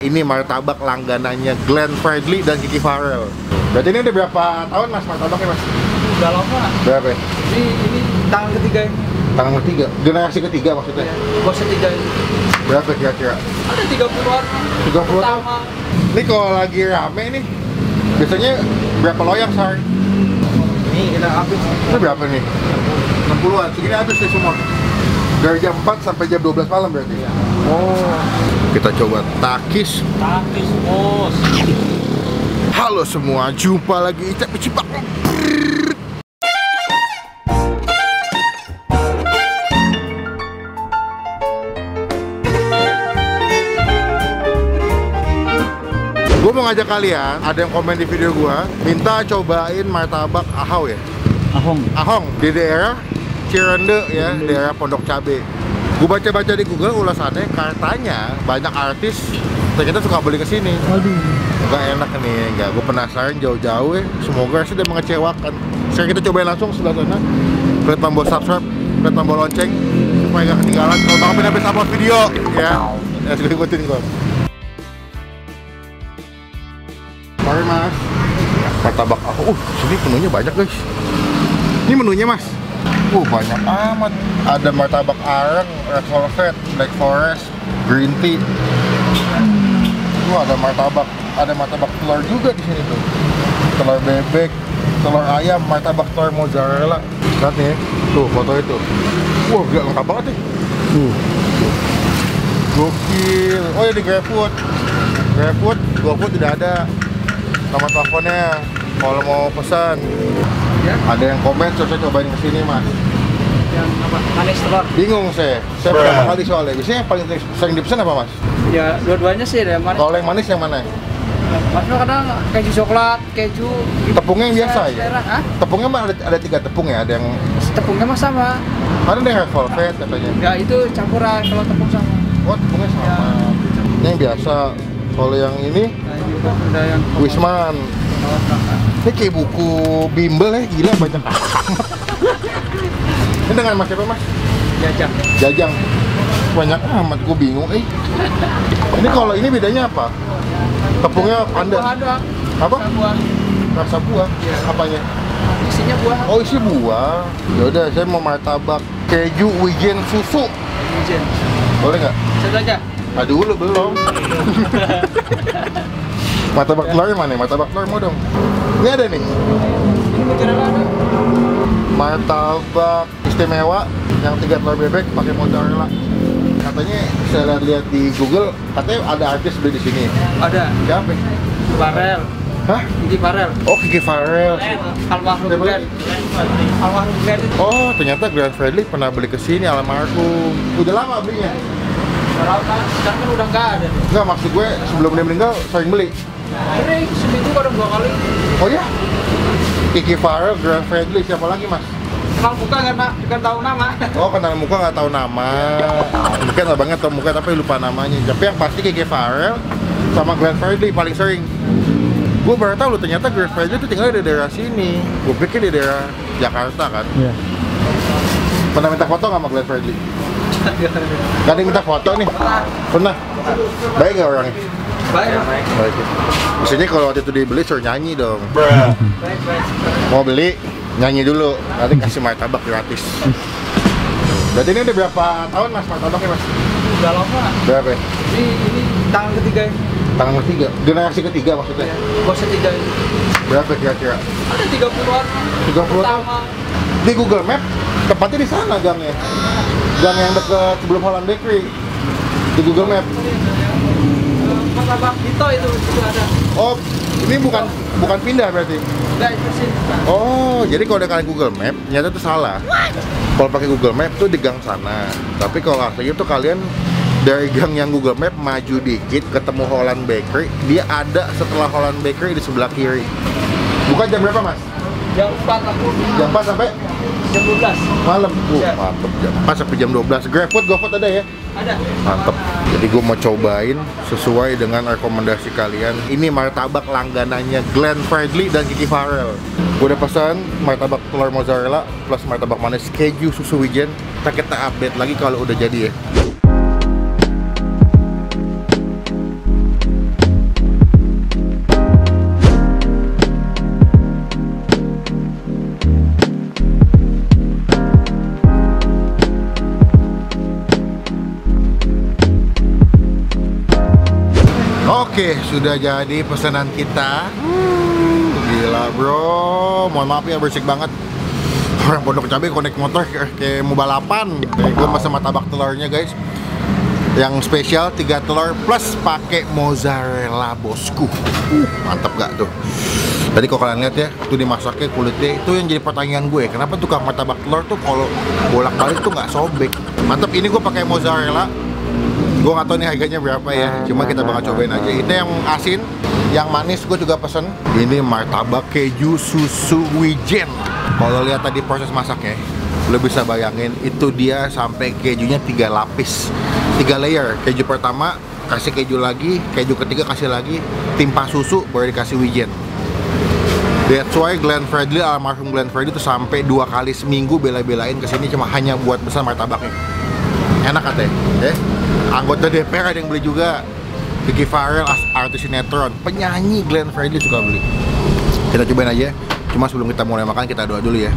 Ini martabak langganannya Glenn Fredly dan Kiki Farrell. Berarti ini udah berapa tahun mas martabaknya mas? Udah lama. Berapa ya? Ini tangan ketiga ini. Tangan ketiga? Generasi ketiga maksudnya? Bos ketiga ini. Berapa kira-kira? Ada 30-an. 30 tahun? Ini kalau lagi rame nih, biasanya berapa loyang sehari? Ini kita habis. Ini berapa nih? 60-an, segini habis nih semua. Dari jam 4 sampai jam 12 malam berarti? Ya. Oh. Kita coba takis. Takis bos. Halo semua, jumpa lagi Icap Cipak. Gue mau ngajak kalian, ada yang komen di video gue, minta cobain martabak Ahau ya? Ahong, di daerah Cirende ya, daerah Pondok Cabe. Gue baca-baca di Google ulasannya, katanya banyak artis ternyata suka beli ke sini. Aduh. Gak enak nih, enggak. Gue penasaran jauh-jauh ya. Semoga sih dia mengecewakan. Sekarang kita cobain langsung sebelah sana. Klik tombol subscribe, klik tombol lonceng supaya gak ketinggalan. Kalau bang habis upload video ya, ikutin gue. Mari mas. Martabak aku. Sini menunya banyak guys. Ini menunya mas. Banyak amat. Ada martabak areng, red velvet, black forest, green tea. Ada martabak telur juga di sini tuh. Telur bebek, telur ayam, martabak telur mozzarella. Lihat nih, tuh foto itu. Gak lengkap banget nih. Gokil. Oh ya di GrabFood. GoFood tidak ada. Nomor teleponnya kalau mau pesan. Ya. Ada yang komen, saya cobain kesini mas. Yang apa? Manis telur. Bingung saya pertama kali soalnya. Biasanya yang paling sering dipesan apa mas? Ya dua-duanya sih ada manis. Kalau yang manis yang mana? Maksudnya kadang keju coklat, keju. Tepungnya yang biasa ya? Hah? Tepungnya mah ada 3 tepung ya? Ada yang tepungnya mah sama. Ada yang red velvet katanya. Ya itu campuran kalau tepung sama. Oh tepungnya sama. Ya. Ini yang biasa. Kalau yang ini ada yang Wisman. Ini kayak buku bimbel ya, gila banyak amat. Ini dengan mas siapa mas? Jajang. Banyak amat, gue bingung. Ini kalau ini bedanya apa? Tepungnya panda. Apa? Rasa buah. Ya. Apanya? Isinya buah. Oh isi buah. Yaudah saya mau martabak keju wijen susu. Wijen. Boleh nggak? Satu aja. Aduh lu belum. Martabak telur mana? Martabak telur mau dong. Ini ada nih. Ini mozzarella ada. Martabak istimewa yang 3 telur bebek pakai mozzarella. Katanya saya lihat di Google, katanya ada artis beli di sini. Ada. Siapa? Farrell. Hah? Kiki Farrell. Oh Kiki Farrell. Almarhum Glenn. Almarhum Glenn. Oh ternyata Glenn Fredly pernah beli ke sini almarhum. Udah lama belinya? Sekarang kan udah nggak ada. Enggak, maksud gue sebelum dia meninggal sering beli. Sering, seminggu kadang 2 kali. Oh ya? Kiki Farrell, Glenn Fredly, siapa lagi mas? Kenal muka kan tahu nama. Oh kenal muka nggak tahu nama. Mungkin abangnya tahu muka tapi lupa namanya. Tapi yang pasti Kiki Farrell sama Glenn Fredly paling sering. Gue baru tahu ternyata Glenn Fredly itu tinggal di daerah sini. Gue pikir di daerah Jakarta kan. Iya. Pernah minta foto nggak sama Glenn Fredly? Gak ada yang minta foto nih? Pernah? Baik nggak orangnya? Baik. Maksudnya kalau waktu itu dibeli suruh nyanyi dong. Mau beli nyanyi dulu, nanti kasih martabak gratis. Berarti ini udah berapa tahun mas martabaknya mas? Udah lama. Berapa ya? Ini tangan ketiga ini. Tangan ketiga? Generasi ketiga maksudnya? Bos ketiga ini. Berapa kira-kira? Ada 30-an. 30 tahun? Di Google Map, tempatnya di sana gangnya. Gang yang dekat sebelum Holland Bakery. Di Google Map. Martabak Dito itu ada. Oh, ini bukan pindah berarti? Enggak, itu sih. Oh, jadi kalau ada kalian Google Map, ternyata itu salah. Kalau pakai Google Map tuh di gang sana. Tapi kalau aslinya tuh kalian dari gang yang Google Map maju dikit ketemu Holland Bakery, dia ada setelah Holland Bakery di sebelah kiri. Bukan jam berapa, Mas? Jam 4 aku. Jam 4 sampai jam 12 malam. Ya. Mantep, jam 4 sampai jam 12. GrabFood, GoFood ada ya? Ada. Mantep. Jadi gue mau cobain sesuai dengan rekomendasi kalian. Ini martabak langganannya Glenn Fredly dan Kiki Farrell. Gue udah pesan martabak telur mozzarella plus martabak manis keju susu wijen. Kita update lagi kalau udah jadi ya. Oke, sudah jadi pesanan kita. Gila bro, mohon maaf ya berisik banget. Orang Pondok Cabe konek motor kayak mau balapan. Gue pesan martabak telurnya guys. Yang spesial 3 telur plus pakai mozzarella bosku. Mantap gak tuh? Tadi kalau kalian lihat ya, tuh dimasaknya kulitnya itu yang jadi pertanyaan gue. Kenapa tukang martabak telur tuh kalau bolak-balik tuh nggak sobek? Mantap, ini gue pakai mozzarella. Gue nggak tahu nih harganya berapa ya. Cuma kita bakal cobain aja. Itu yang asin, yang manis gue juga pesen. Ini martabak keju susu wijen. Kalau lihat tadi proses masaknya, lo bisa bayangin itu dia sampai kejunya 3 lapis, 3 layer. Keju pertama kasih keju lagi, keju ketiga kasih lagi, timpa susu baru dikasih wijen. That's why Glenn Fredly, almarhum Glenn Fredly itu sampai 2 kali seminggu bela-belain kesini cuma hanya buat pesan martabaknya. Enak katanya, ya. Anggota DPR ada yang beli juga. Vicky Farrell, artis sinetron, penyanyi Glenn Fredly suka beli. Kita cobain aja. Cuma sebelum kita mulai makan kita doa dulu ya.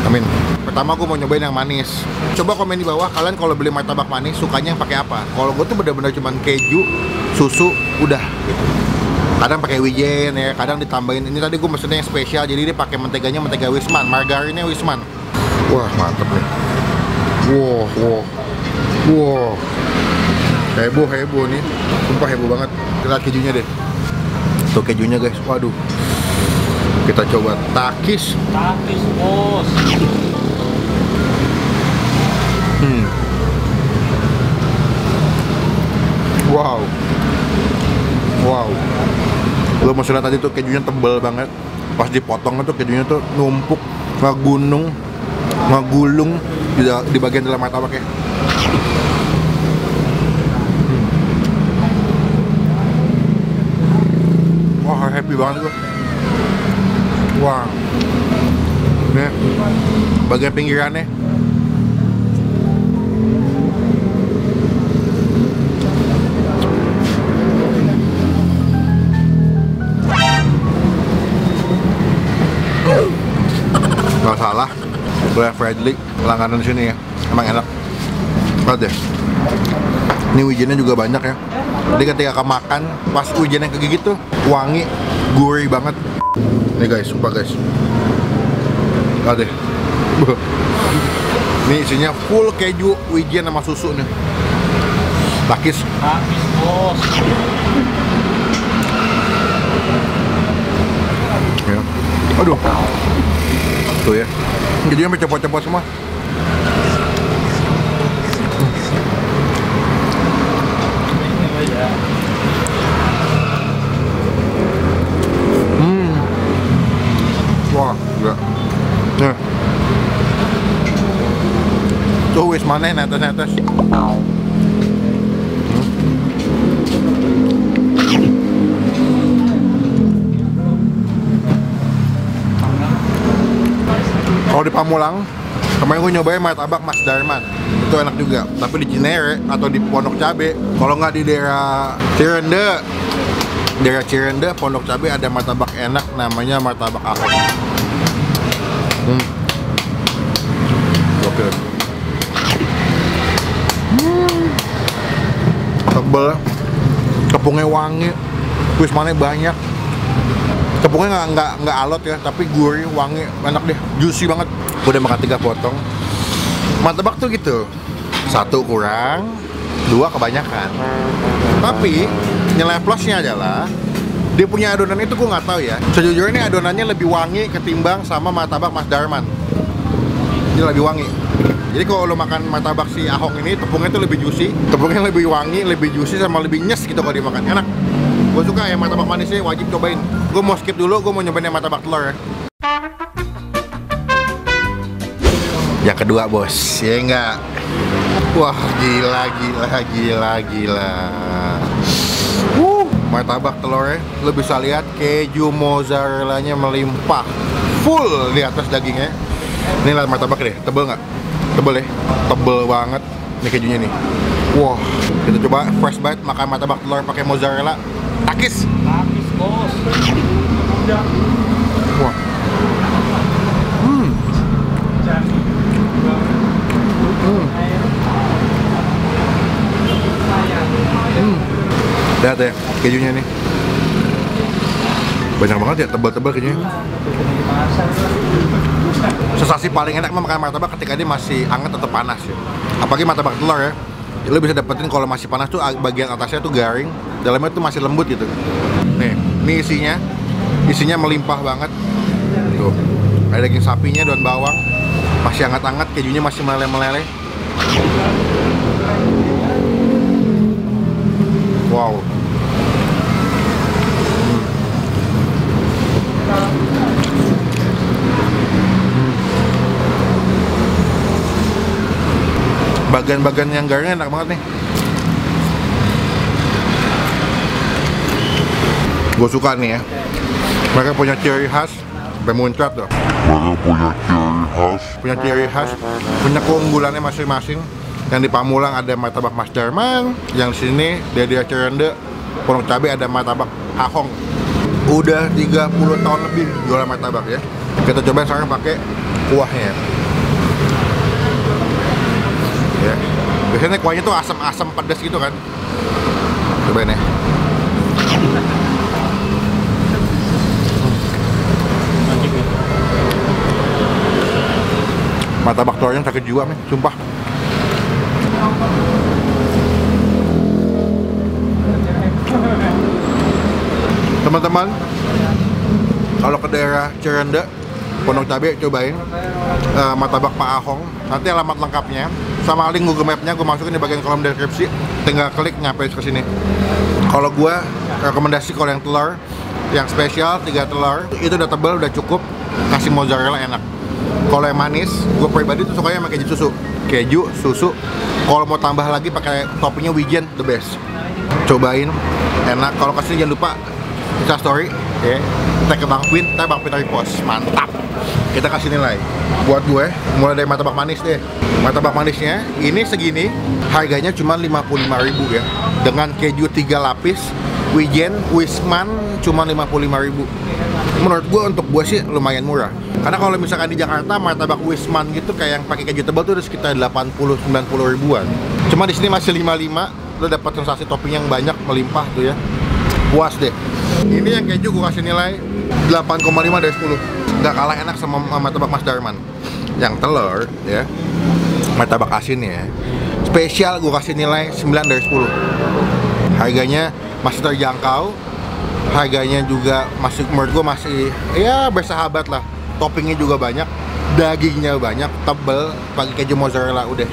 Amin. Pertama gue mau nyobain yang manis. Coba komen di bawah kalian kalau beli martabak manis sukanya yang pakai apa? Kalau gue tuh bener-bener cuman keju, susu, udah gitu. Kadang pakai wijen ya, kadang ditambahin. Ini tadi gue mesennya yang spesial, jadi dia pakai menteganya mentega Wisman, margarinnya Wisman. Wah mantep nih. Wow. Heboh nih. Sumpah heboh banget. Kita lihat kejunya deh. Tuh kejunya guys, waduh. Kita coba takis. Takis bos. Wow. Lo mau lihat tadi tuh kejunya tebel banget. Pas dipotong tuh kejunya tuh numpuk, ngegulung di bagian dalam martabaknya. Wah, happy banget gue. Wah. Nih, bagian pinggirannya. Gak salah, Glenn Fredly langganan sini ya, emang enak. Lihat deh, ini wijennya juga banyak ya. Jadi ketika makan, pas wijennya kegigit tuh wangi, gurih banget. Nih guys, sumpah guys. Lihat deh. Ini isinya full keju, wijen sama susu nih. Takis bos. Ya. Aduh. Tuh ya. Jadi sampai cepot-cepot semua. Wah, gila. Nih. Tuh wis maneh netes-netes. Kalau di Pamulang, kemarin gue nyobain martabak Mas Darman. Itu enak juga, tapi di Cinere atau di Pondok Cabe. Kalau nggak di daerah Cirende, Pondok Cabe ada martabak enak namanya martabak Ahok. Oke. Tebel, tepungnya wangi, wismannya banyak. Tepungnya nggak alot ya, tapi gurih, wangi, enak deh, juicy banget. Udah makan 3 potong. Martabak tuh gitu, 1 kurang, 2 kebanyakan. Tapi nilai plusnya adalah dia punya adonan itu gue nggak tahu ya. Sejujurnya adonannya lebih wangi ketimbang sama martabak Mas Darman. Ini lebih wangi. Jadi kalau lo makan martabak si Ahok ini, tepungnya tuh lebih juicy, tepungnya lebih wangi, lebih juicy sama lebih nyes gitu kalau dimakan. Enak. Gue suka ya martabak manisnya, wajib cobain. Gue mau skip dulu, gue mau nyobain yang martabak telur ya. Yang kedua bos, ya enggak? Wah gila. Martabak telurnya, lo bisa lihat keju mozzarellanya melimpah full di atas dagingnya. Ini lihat martabak deh, tebel nggak? Tebel ya, tebel banget. Ini kejunya nih. Wah, kita coba fresh bite makan martabak telur pakai mozzarella. Takis Bos. Wah. Lihat ya, kejunya nih. Banyak banget ya, tebal-tebal kejunya. Sensasi paling enak makan martabak ketika dia masih hangat atau panas ya. Apalagi martabak telur ya. Lo bisa dapetin kalau masih panas tuh bagian atasnya tuh garing, dalamnya tuh masih lembut gitu. Nih, ini isinya melimpah banget. Tuh, ada daging sapinya, daun bawang, masih hangat-hangat, kejunya masih meleleh-meleleh. Wow. Bagian-bagian yang garing enak banget nih. Gue suka nih ya. Mereka punya ciri khas, sampai muncrat tuh. Punya ciri khas, punya keunggulannya masing-masing. Yang di Pamulang ada martabak Mas Darman, yang di sini di Cirende, Pondok Cabe ada martabak Ahong. Udah 30 tahun lebih jualan martabak ya. Kita cobain sekarang pakai kuahnya. Ya. Biasanya kuahnya tuh asam-asam pedas gitu kan. Cobain ya. Martabak telurnya sakit jiwa nih, sumpah. Teman-teman, kalau ke daerah Cirende, Pondok Cabe, cobain martabak Pak Ahong. Nanti alamat lengkapnya sama link Google Map-nya gue masukin di bagian kolom deskripsi. Tinggal klik nyampe ke sini. Kalau gue rekomendasi kalau yang telur, yang spesial 3 telur, itu udah tebal, udah cukup. Kasih mozzarella enak. Kalau yang manis, gue pribadi tuh sukanya sama keju susu. Kalau mau tambah lagi pakai toppingnya wijen, the best. Cobain, enak. Kalau kesini jangan lupa Insta story, ya. Tag ke Bang Pin, repost, mantap. Kita kasih nilai. Buat gue, mulai dari martabak manis deh. Martabak manisnya ini segini, harganya cuma 55.000 ya. Dengan keju 3 lapis, wijen, wisman cuma 55.000. Menurut gue, untuk gue sih lumayan murah. Karena kalau misalkan di Jakarta martabak wisman gitu kayak yang pakai keju tebal tuh udah sekitar 80-90 ribuan. Cuma di sini masih 55, lo dapat sensasi topping yang banyak, melimpah tuh ya. Puas deh. Ini yang keju gue kasih nilai 8,5 dari 10. Nggak kalah enak sama martabak Mas Darman. Yang telur ya, martabak asinnya spesial gue kasih nilai 9 dari 10. Harganya masih terjangkau. Harganya juga masih, menurut gue masih ya bersahabat lah. Toppingnya juga banyak, dagingnya banyak, tebel, pakai keju mozzarella. Udah,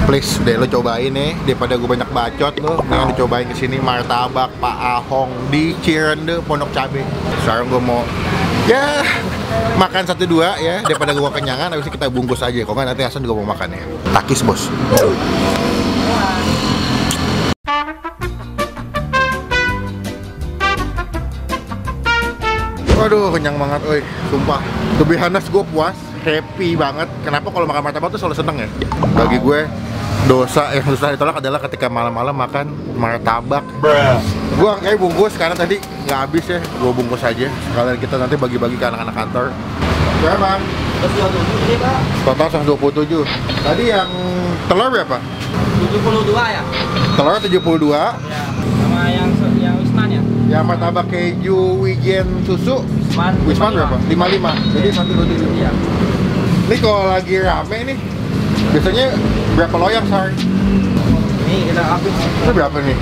please deh lo cobain nih, daripada gue banyak bacot lo, jangan dicobain kesini martabak Pak Ahong di Cirende Pondok Cabe. Sekarang gue mau ya makan 1-2 ya, daripada gue kenyangan. Habis itu kita bungkus aja, kok nggak nanti Hasan juga mau makan ya. Takis bos. Waduh, kenyang banget, oi, sumpah. To be honest, gue puas, happy banget. Kenapa kalau makan martabak tuh selalu seneng ya? Bagi gue, dosa yang susah ditolak adalah ketika malam-malam makan martabak. Gue kayak bungkus, karena tadi nggak habis ya. Gue bungkus aja, sekalian kita nanti bagi-bagi ke anak-anak kantor. Berapa? 127, total 127. Tadi yang telur berapa? 72 ya? Telur 72. Ya, sama yang wisman ya? Yang martabak keju wijen susu Wisman berapa? 55. Jadi 127. Iya. Ini kalau lagi rame nih, biasanya berapa loyang sehari? Ini kita habis. Itu berapa nih?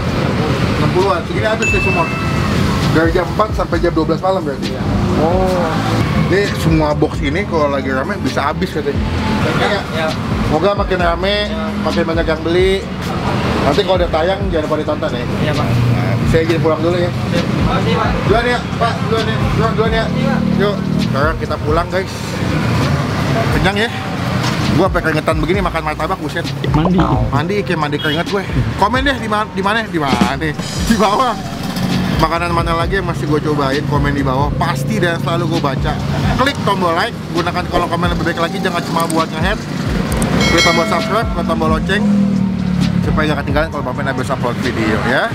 60-an. Segini habis nih semua. Dari jam 4 sampai jam 12 malam berarti. Iya. Oh. Ini semua box ini kalau lagi rame bisa habis katanya. Ya. Semoga makin rame, makin banyak yang beli. Nanti kalau udah tayang jangan lupa ditonton ya. Iya, Pak. Nah, saya izin pulang dulu ya. Terima kasih, Pak. Duluan ya, Pak. Duluan ya. Yuk, sekarang kita pulang guys. Kenyang ya. Gua sampai keringetan begini makan martabak, buset. Mandi kayak mandi keringet gue. Komen deh di mana? Di bawah. Makanan mana lagi yang masih gue cobain, komen di bawah. Pasti dan selalu gue baca. Klik tombol like, gunakan kolom komen lebih baik lagi, jangan cuma buat nge-head. Klik tombol subscribe, klik tombol lonceng supaya gak ketinggalan kalau Bang Pin habis upload video ya.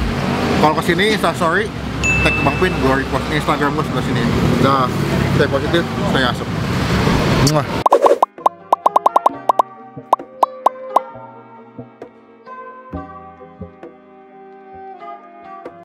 Kalau kesini, sorry, tag Bang Pin, gue repost Instagram gue sebelah sini. Nah, stay positif, stay asem. Mwah.